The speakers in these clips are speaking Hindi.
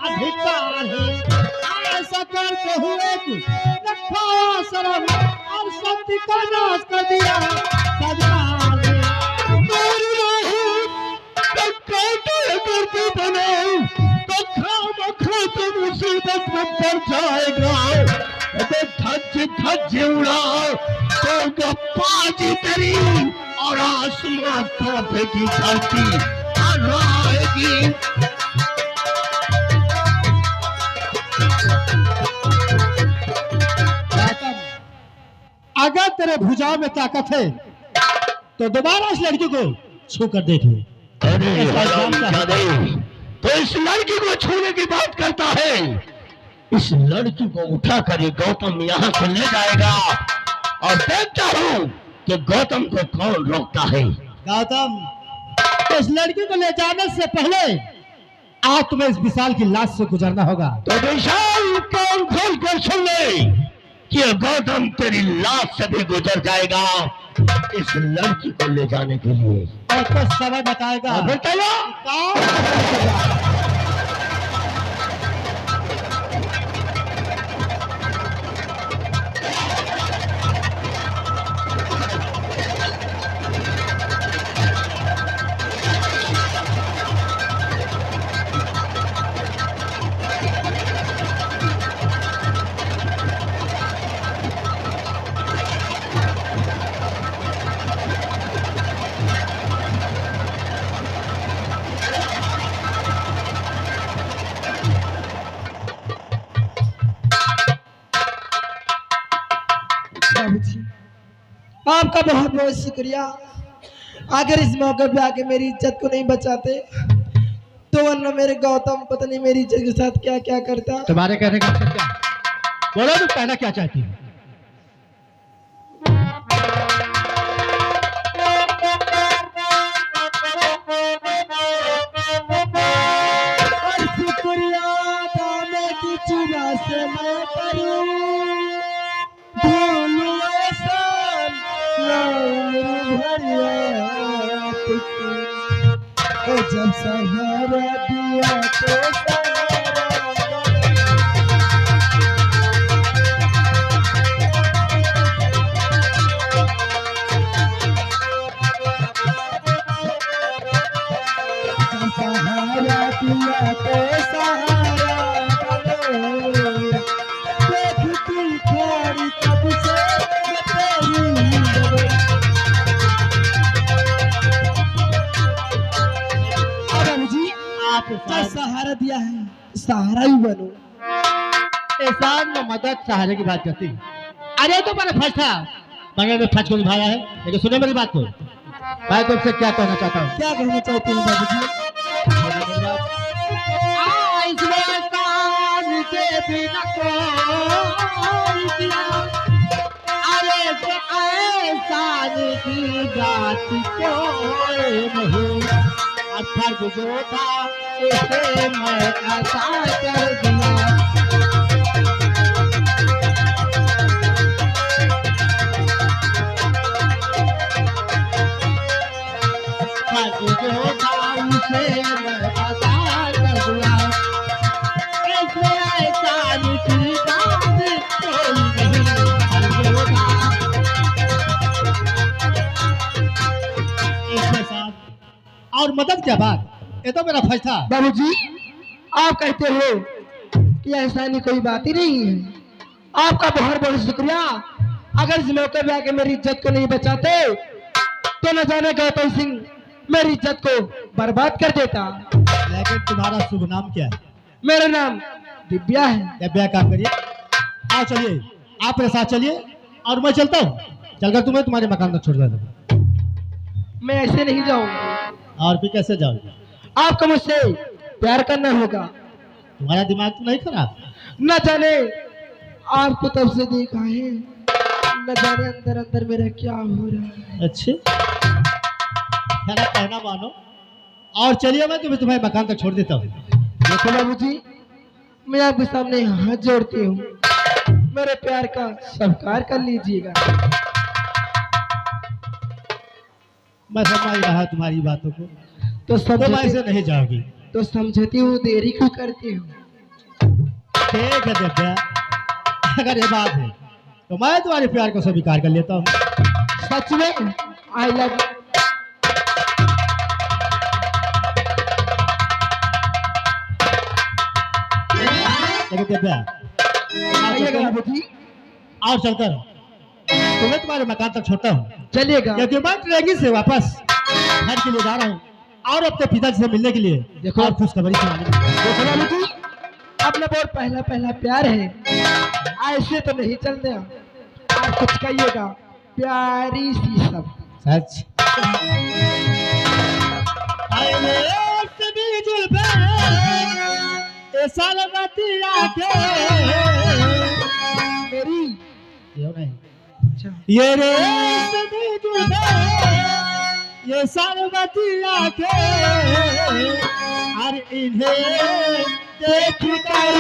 अधिकार है ऐसा करते हुए रखा शर्म और सत्य का नाश कर दिया। मुसीबत में पड़ जाएगा धज उड़ा तो पाजी तेरी और आसमां कांपेगी धरती आएगी। अगर तेरे भुजाओं में ताकत है तो दोबारा इस लड़की को छू कर देख ले। तो इस लड़की को छूने की बात करता है। इस लड़की को उठाकर ये गौतम यहाँ से ले जाएगा और देखता हूँ कि गौतम को कौन रोकता है। गौतम, इस लड़की को ले जाने से पहले आज तुम्हें इस विशाल की लाश से गुजरना होगा। तो विशाल कान खोल कर सुन ले कि गौतम तेरी लाश से भी गुजर जाएगा इस लड़की को ले जाने के लिए। और कुछ समय बताएगा। आपका बहुत बहुत शुक्रिया। अगर इस मौके पे आके मेरी इज्जत को नहीं बचाते तो वरना मेरे गौतम पत्नी मेरी इज्जत के साथ क्या क्या करता। तुम्हारे कहने का मतलब क्या? बोलो तुम कहना क्या चाहती हो? शुक्रिया दाने की चुरा से मैं करूं जब सहारा दिया तो सहारा दिया तो सहारा देखती थोड़ी कब से सहारा दिया है, सहारा ही बनो। एहसान में मदद सहारे की बात करती। अरे तो मैंने फर्ज था, मैंने फर्ज को निभाया है। लेकिन सुने मेरी बात को, मैं तुमसे क्या कहना चाहता हूँ। क्या कहना चाहते हैं बाबूजी? अरे एहसान की बात क्यों नहीं, फर्ज जो था इसे मैं अदा कर दिया। फर्ज जो था उसे मैं अदा कर दिया। ऐसे एहसान की बात कोई नहीं, फर्ज जो था। इसके साथ और मदद क्या बात, ये तो मेरा फर्ज था। बाबूजी, आप कहते हो कि ऐसा कोई बात ही नहीं है। आपका बहुत बहुत शुक्रिया। अगर इस मौके पे आके मेरी इज्जत को नहीं बचाते तो न जाने गौतम सिंह मेरी इज्जत को बर्बाद कर देता। लेकिन तुम्हारा शुभ नाम क्या है? मेरा नाम दिव्या है। दिव्या, काम करिए। आओ चलिए, आप मेरे साथ चलिए और मैं चलता हूँ। चलकर तुम्हें तुम्हारे मकान तक छोड़ दूंगा। मैं ऐसे नहीं जाऊंगा। और फिर कैसे जाओगे? आपको मुझसे प्यार करना होगा। तुम्हारा दिमाग तो नहीं खराब? न जाने आपको तब से देखा है, न जाने अंदर अंदर मेरा क्या हो रहा है। अच्छे, मेरा कहना मानो और चलिए, मैं तुम्हें मकान तक छोड़ देता हूँ। देखो बाबूजी, मैं आपके सामने हाथ जोड़ती हूँ, मेरे प्यार का स्वीकार कर लीजिएगा। मैं समझ रहा तुम्हारी बातों को, तो तुम ऐसे नहीं जाओगी। तो समझती हूँ, देरी क्यों करती हूँ? ठीक है दिव्या, अगर ये बात है तो मैं तुम्हारे प्यार को स्वीकार कर लेता हूँ। सच में आई लव यू। लेकिन दिव्या आइएगा बाबूजी, और चलकर तुम्हें तुम्हारे मकान तक छोड़ता हूँ, चलिएगा। क्योंकि मैं ट्रेनिंग से वापस घर के लिए जा रहा हूँ और अपने पिताजी से मिलने के लिए। देखो और खुशखबरी सुनाने के लिए। देखो बाबूजी, अपना बहुत पहला पहला प्यार है, ऐसे तो नहीं चलते। आप कुछ कहिएगा, प्यारी सी सब। सच मेरी ये नहीं, अच्छा ये रे ये सारवती आके और इन्हें देख कर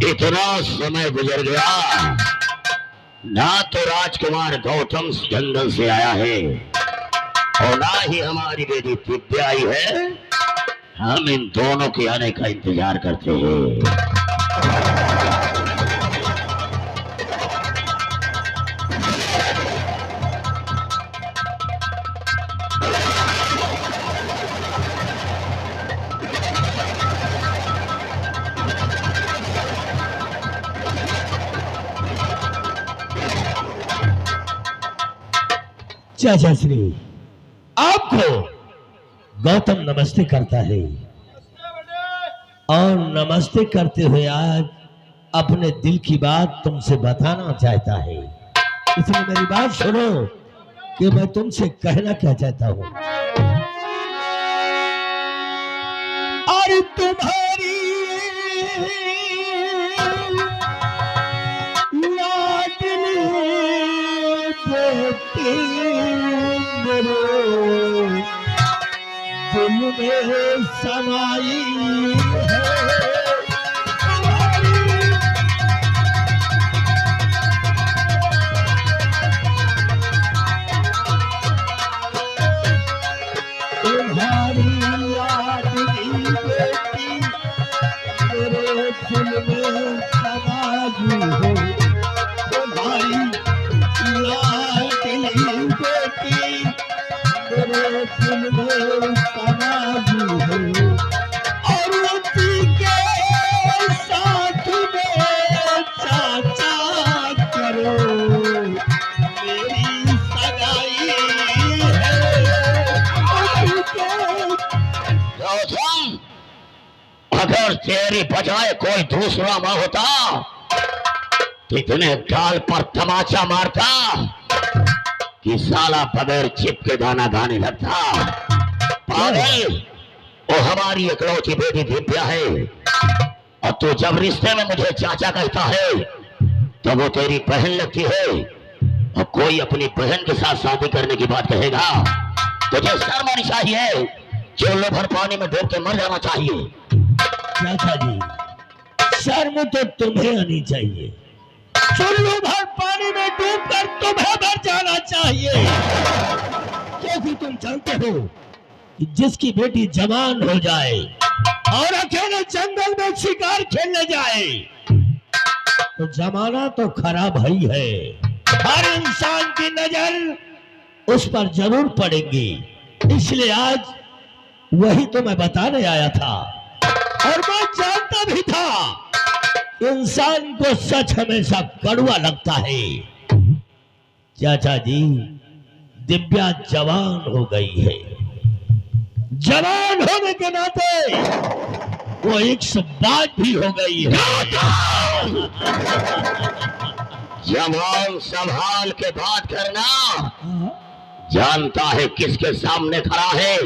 इतना समय गुजर गया, ना तो राजकुमार गौतम जंगल से आया है और ना ही हमारी बेटी दिव्या आई है। हम इन दोनों के आने का इंतजार करते हैं। चाचा श्री, आपको गौतम नमस्ते करता है और नमस्ते करते हुए आज अपने दिल की बात तुमसे बताना चाहता है। इसलिए मेरी बात सुनो कि मैं तुमसे कहना क्या चाहता हूं। और तुम्हारी लाडली बेटी मेरे दिल में समाई है। तुम्हारी लाडली बेटी मेरे दिल में समाई है। तुम्हारी लाडली बेटी मेरे दिल में समाई है। और उसी के साथ में चाचा करो मेरी सगाई है। गौतम, अगर तेरी बजाय कोई दूसरा माँ होता तो इतने गाल पर तमाचा मारता कि साला बगैर चिप के गाना गाने लगता। पागल, वो हमारी इकलौती बेटी दिव्या है और तू जब रिश्ते में मुझे चाचा कहता है तो वो तेरी बहन लगती है। और कोई अपनी बहन के साथ शादी करने की बात कहेगा तुझे शर्म आनी चाहिए। चूल्हे भर पानी में डूब के मर जाना चाहिए। चाचा जी, शर्म तो तुम्हें आनी चाहिए। चूल्हे भर पानी में डूब कर तुम्हें मर जाना चाहिए, क्योंकि तुम जानते हो कि जिसकी बेटी जवान हो जाए और अकेले जंगल में शिकार खेलने जाए तो जमाना तो खराब ही है। हर इंसान की नजर उस पर जरूर पड़ेगी। इसलिए आज वही तो मैं बताने आया था। और मैं जानता भी था इंसान को सच हमेशा कड़वा लगता है। चाचा जी, दिव्या जवान हो गई है। जवान होने के नाते वो 100 भी हो गई है। जवान संभाल के बात करना। जानता है किसके सामने खड़ा है?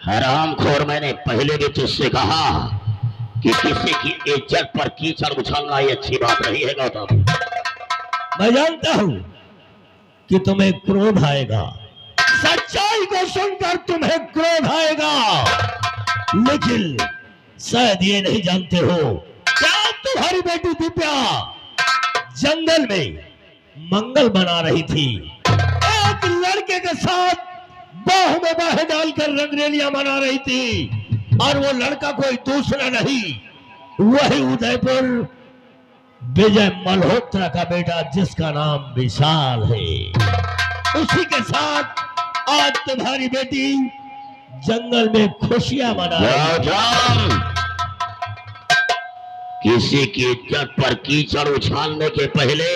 हरामखोर, मैंने पहले भी तुझसे कहा कि किसी की इज्जत पर कीचड़ उछालना ये अच्छी बात नहीं है गौतम। मैं जानता हूं कि तुम्हें क्रोध आएगा, सच्चाई को सुनकर तुम्हें क्रोध आएगा, लेकिन शायद ये नहीं जानते हो क्या तुम्हारी बेटी दिव्या जंगल में मंगल बना रही थी। एक लड़के के साथ बाह में बाहें डालकर रंगरेलियां मना रही थी और वो लड़का कोई दूसरा नहीं, वही उदयपुर विजय मल्होत्रा का बेटा जिसका नाम विशाल है। उसी के साथ आज तुम्हारी बेटी जंगल में खुशियां मना रही है। किसी की इज्जत पर कीचड़ उछालने के पहले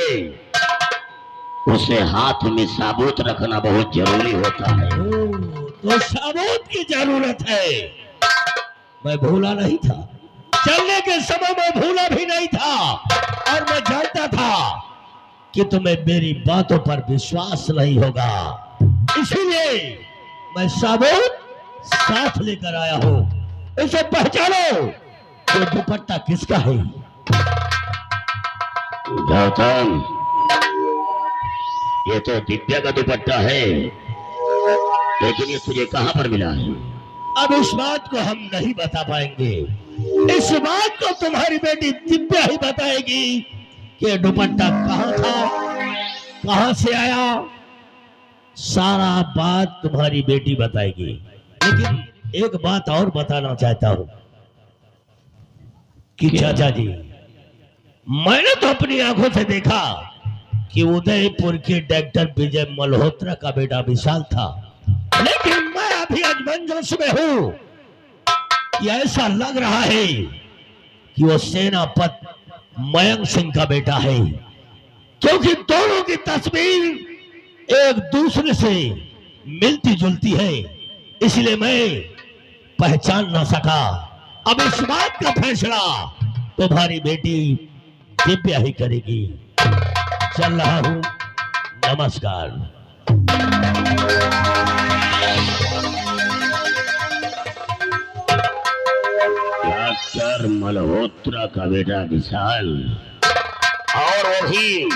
उसे हाथ में साबुत रखना बहुत जरूरी होता है। तो साबुत की जरूरत है। मैं भूला नहीं था, चलने के समय में भूला भी नहीं था, और मैं जानता था कि तुम्हें मेरी बातों पर विश्वास नहीं होगा, इसीलिए मैं साबुत साथ लेकर आया हूं। इसे पहचानो, ये दुपट्टा किसका है? गौतम, ये तो दिव्या का दुपट्टा है, लेकिन ये तुझे कहां पर मिला है? अब इस बात को हम नहीं बता पाएंगे। इस बात को तुम्हारी बेटी दिव्या ही बताएगी कि दुपट्टा कहां था, कहां से आया। सारा बात तुम्हारी बेटी बताएगी। लेकिन एक बात और बताना चाहता हूं कि चाचा जी, मैंने तो अपनी आंखों से देखा कि उदयपुर के डॉक्टर विजय मल्होत्रा का बेटा विशाल था, लेकिन मैं अभी असमंजस में हूं कि ऐसा लग रहा है कि वो सेनापति मयंक सिंह का बेटा है, क्योंकि दोनों की तस्वीर एक दूसरे से मिलती जुलती है, इसलिए मैं पहचान ना सका। अब इस बात का फैसला तुम्हारी बेटी दिव्या ही करेगी। चल रहा हूं, नमस्कार। डॉक्टर मल्होत्रा का बेटा विशाल और वही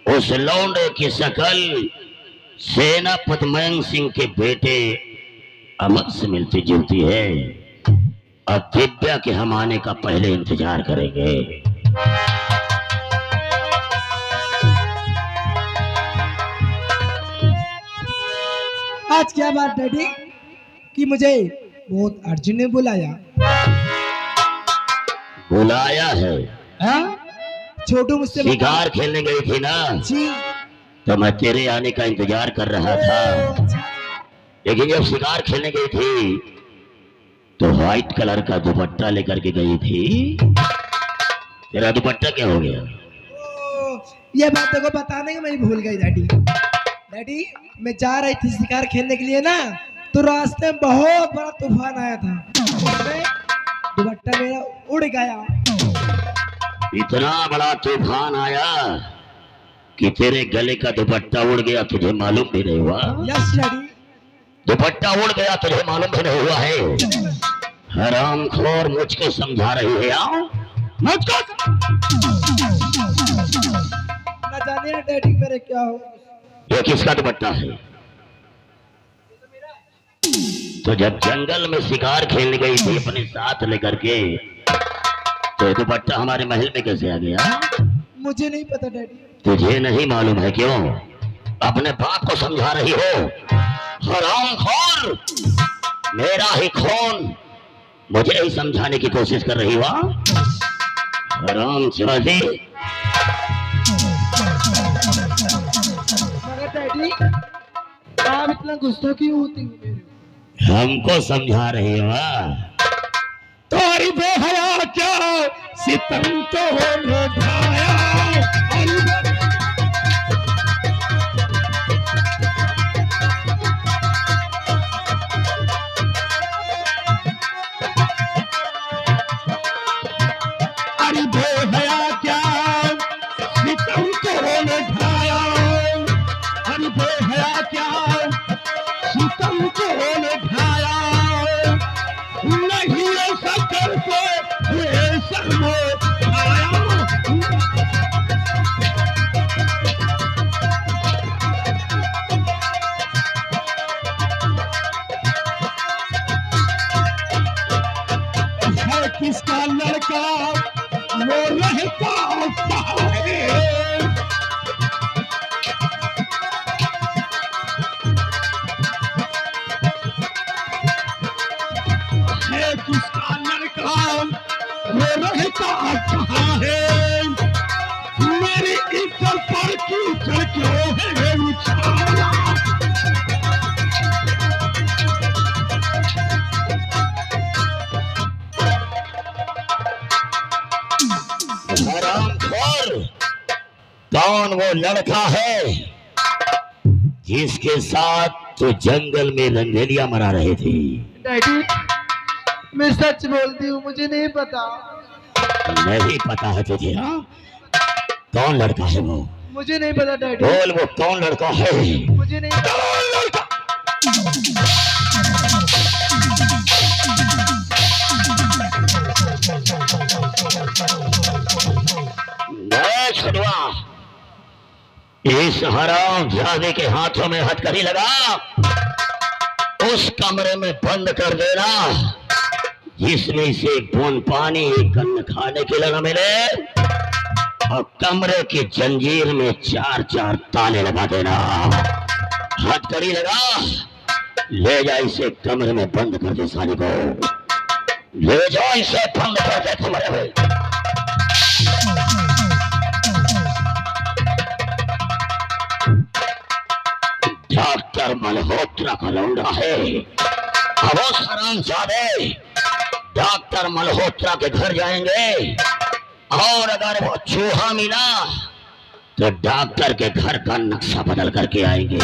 उस लौंडे की शकल सेनापति मयंक सिंह के बेटे अमर से मिलती जुलती है। अब दिव्या के हम आने का पहले इंतजार करेंगे। आज क्या बात डैडी कि मुझे बहुत अर्जुन ने बुलाया है। हाँ? छोटू मुझसे शिकार खेलने गई थी ना जी। तो मैं तेरे आने का इंतजार कर रहा था, लेकिन जब शिकार खेलने गई थी तो व्हाइट कलर का दुपट्टा लेकर के गई थी। तेरा दुपट्टा क्या हो गया? ये बात को बताने का मैं भूल गई डैडी। डैडी मैं जा रही थी शिकार खेलने के लिए ना, तो रास्ते में बहुत बड़ा तूफान आया था, उसमें दुपट्टा मेरा उड़ गया। इतना बड़ा तूफान आया कि तेरे गले का दुपट्टा उड़ गया, तुझे मालूम भी नहीं हुआ? Yes daddy. दुपट्टा उड़ गया, तुझे मालूम भी नहीं हुआ है? हरामखोर मुझको समझा रही है? मुझको ना जाने डैडी मेरे क्या हो। ये किसका दुपट्टा है? तो जब जंगल में शिकार खेलने गई थी अपने साथ लेकर के, तो दुपट्टा हमारे महल में कैसे आ गया? मुझे नहीं पता डैडी। तुझे नहीं मालूम है? क्यों अपने बाप को समझा रही हो? हरामखोर, मेरा ही खून मुझे ही समझाने की कोशिश कर रही हो? हरामजादी। मगर डैडी आप इतना गुस्सा क्यों होती हो मेरे? हमको समझा रही हो? तोरी बेहया क्या सितम तो हो ढाया। अरे बेहया क्या सितम तो हो ढाया। अरे बेहया क्या सितम तो हो ढाया। नहीं ऐसा करके सर्वो आया। है किसका लड़का वो रहता है? किसका लड़का वो रहता कहाँ है? मेरी इज्जत पर कीचड़ क्यों है उछाला? हरामखोर, कौन वो लड़का है जिसके साथ तो जंगल में रंगेलिया मना रहे थे? डैडी मैं सच बोलती हूँ, मुझे नहीं पता। नहीं पता है तुझे? हाँ, कौन लड़का है वो? मुझे नहीं पता डैडी। बोल वो कौन लड़का है? मुझे नहीं पता। कौन लड़का? छुड़वा, इस हरामजादे के हाथों में हथकड़ी लगा, उस कमरे में बंद कर देना जिसमें से बूंद पानी एक अन्न खाने के लिए न मिले, और कमरे की जंजीर में 4-4 ताले लगा देना। हथकड़ी लगा, ले जा इसे कमरे में बंद कर दे। साली को ले जाओ, इसे बंद कर दे कमरे में। डॉक्टर मल्होत्रा का लौंडा है। अब वो हरामजादे डॉक्टर मल्होत्रा के घर जाएंगे, और अगर वो चूहा मिला तो डॉक्टर के घर का नक्शा बदल करके आएंगे।